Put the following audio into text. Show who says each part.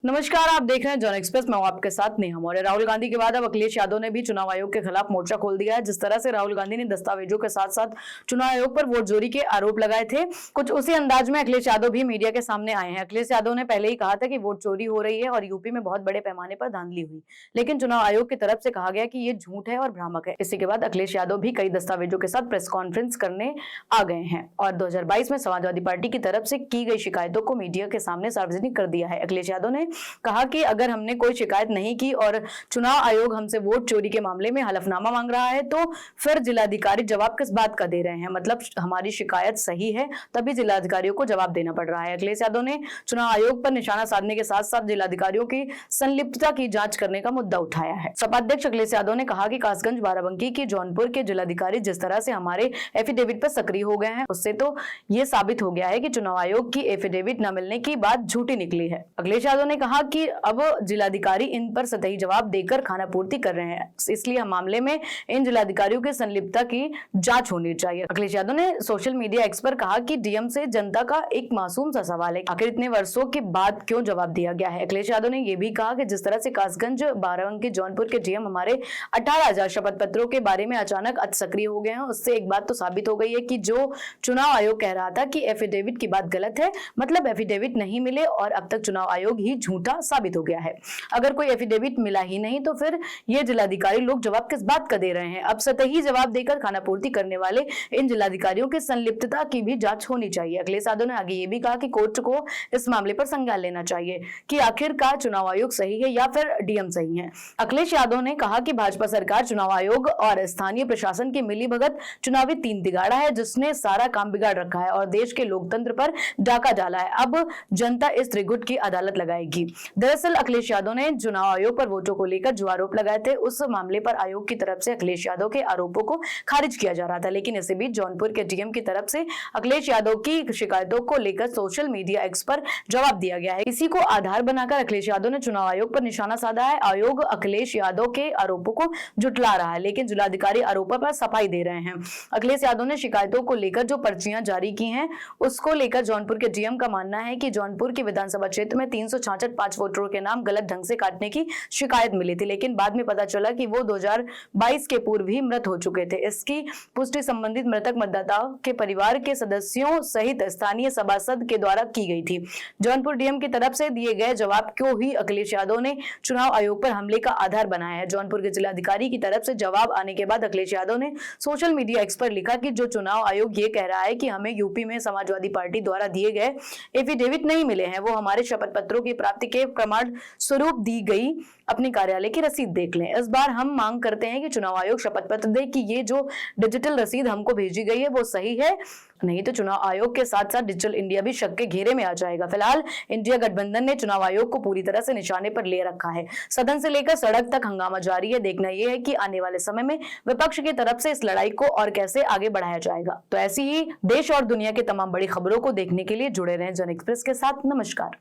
Speaker 1: नमस्कार, आप देख रहे हैं जन एक्सप्रेस। मैं हूं आपके साथ नेहा मौर्य। राहुल गांधी के बाद अब अखिलेश यादव ने भी चुनाव आयोग के खिलाफ मोर्चा खोल दिया है। जिस तरह से राहुल गांधी ने दस्तावेजों के साथ साथ चुनाव आयोग पर वोट चोरी के आरोप लगाए थे, कुछ उसी अंदाज में अखिलेश यादव भी मीडिया के सामने आए हैं। अखिलेश यादव ने पहले ही कहा था कि वोट चोरी हो रही है और यूपी में बहुत बड़े पैमाने पर धांधली हुई, लेकिन चुनाव आयोग की तरफ से कहा गया कि ये झूठ है और भ्रामक है। इसी के बाद अखिलेश यादव भी कई दस्तावेजों के साथ प्रेस कॉन्फ्रेंस करने आ गए हैं और 2022 में समाजवादी पार्टी की तरफ से की गई शिकायतों को मीडिया के सामने सार्वजनिक कर दिया है। अखिलेश यादव ने कहा कि अगर हमने कोई शिकायत नहीं की और चुनाव आयोग हमसे वोट चोरी के मामले में हलफनामा मांग रहा है, तो फिर जिलाधिकारी जवाब किस बात का दे रहे हैं? मतलब हमारी शिकायत सही है तभी जिलाधिकारियों को जवाब देना पड़ रहा है। अखिलेश यादव ने चुनाव आयोग पर निशाना साधने के साथ साथ जिलाधिकारियों की संलिप्तता की जांच करने का मुद्दा उठाया है। सपा अध्यक्ष अखिलेश यादव ने कहा कि कासगंज, बाराबंकी की जौनपुर के जिलाधिकारी जिस तरह से हमारे एफिडेविट पर सक्रिय हो गए हैं, उससे तो ये साबित हो गया है कि चुनाव आयोग की एफिडेविट न मिलने की बात झूठी निकली है। अखिलेश यादव ने कहा कि अब जिलाधिकारी इन पर सतही जवाब देकर खानापूर्ति कर रहे हैं, इसलिए मामले में इन जिलाधिकारियों की संलिप्तता की जांच होनी चाहिए। अखिलेश यादव ने सोशल मीडिया एक्स पर कहा कि डीएम से जनता का एक मासूम सा सवाल है, आखिर इतने वर्षों के बाद क्यों जवाब दिया गया है। अखिलेश यादव ने यह भी कहा कि जिस तरह से कासगंज, बाराबंकी, जौनपुर के डीएम हमारे 18,000 शपथ पत्रों के बारे में अचानक सक्रिय हो गए हैं, उससे एक बात तो साबित हो गई है कि जो चुनाव आयोग कह रहा था कि एफिडेविट की बात गलत है, मतलब एफिडेविट नहीं मिले और अब तक चुनाव आयोग ही झूठा साबित हो गया है। अगर कोई एफिडेविट मिला ही नहीं तो फिर ये जिलाधिकारी लोग जवाब किस बात का दे रहे हैं? अब सतही जवाब देकर खानापूर्ति करने वाले इन जिलाधिकारियों की संलिप्तता की भी जांच होनी चाहिए। अखिलेश यादव ने आगे ये भी कहा कि कोर्ट को इस मामले पर संज्ञान लेना चाहिए कि आखिरकार चुनाव आयोग सही है या फिर डीएम सही है। अखिलेश यादव ने कहा कि भाजपा सरकार, चुनाव आयोग और स्थानीय प्रशासन की मिलीभगत चुनावी तीन तिगाड़ा है, जिसने सारा काम बिगाड़ रखा है और देश के लोकतंत्र पर डाका डाला है। अब जनता इस त्रिगुट की अदालत लगाएगी। दरअसल अखिलेश यादव ने चुनाव आयोग पर वोटों को लेकर जो आरोप लगाए थे, उस मामले पर आयोग की तरफ से अखिलेश यादव के आरोपों को खारिज किया जा रहा था, लेकिन इसी बीच जौनपुर के डीएम की तरफ से अखिलेश यादव की शिकायतों को लेकर सोशल मीडिया एक्स पर जवाब दिया गया है। इसी को आधार बनाकर अखिलेश यादव ने चुनाव आयोग पर निशाना साधा है। आयोग अखिलेश यादव के आरोपों को जुटला रहा है, लेकिन जिलाधिकारी आरोपों पर सफाई दे रहे हैं। अखिलेश यादव ने शिकायतों को लेकर जो पर्चियां जारी की हैं, उसको लेकर जौनपुर के डीएम का मानना है कि जौनपुर की विधानसभा क्षेत्र में 366 5 वोटरों के नाम गलत ढंग से काटने की शिकायत मिली थी, लेकिन बाद में पता चला कि वो 2022 के पूर्व ही मृत हो चुके थे। इसकी पुष्टि संबंधित मृतक मतदाताओं के परिवार के सदस्यों सहित स्थानीय सभासद के द्वारा की गई थी। जौनपुर डीएम की तरफ से दिए गए जवाब को ही अखिलेश यादव ने चुनाव आयोग पर हमले का आधार बनाया है। जौनपुर के जिलाधिकारी की तरफ से जवाब आने के बाद अखिलेश यादव ने सोशल मीडिया एक्स पर लिखा कि जो चुनाव आयोग ये कह रहा है कि हमें यूपी में समाजवादी पार्टी द्वारा दिए गए एफिडेविट नहीं मिले हैं, वो हमारे शपथ पत्रों की प्राप्ति के प्रमाण स्वरूप दी गई अपने कार्यालय की रसीद देख लें। इस बार हम मांग करते हैं कि चुनाव आयोग शपथ पत्र दे कि ये जो डिजिटल रसीद हमको भेजी गई है वो सही है, नहीं तो चुनाव आयोग के साथ साथ डिजिटल इंडिया भी शक के घेरे में आ जाएगा। फिलहाल इंडिया गठबंधन ने चुनाव आयोग को पूरी तरह से निशाने पर ले रखा है। सदन से लेकर सड़क तक हंगामा जारी है। देखना यह है कि आने वाले समय में विपक्ष की तरफ से इस लड़ाई को और कैसे आगे बढ़ाया जाएगा। तो ऐसी ही देश और दुनिया की तमाम बड़ी खबरों को देखने के लिए जुड़े रहें जन एक्सप्रेस के साथ। नमस्कार।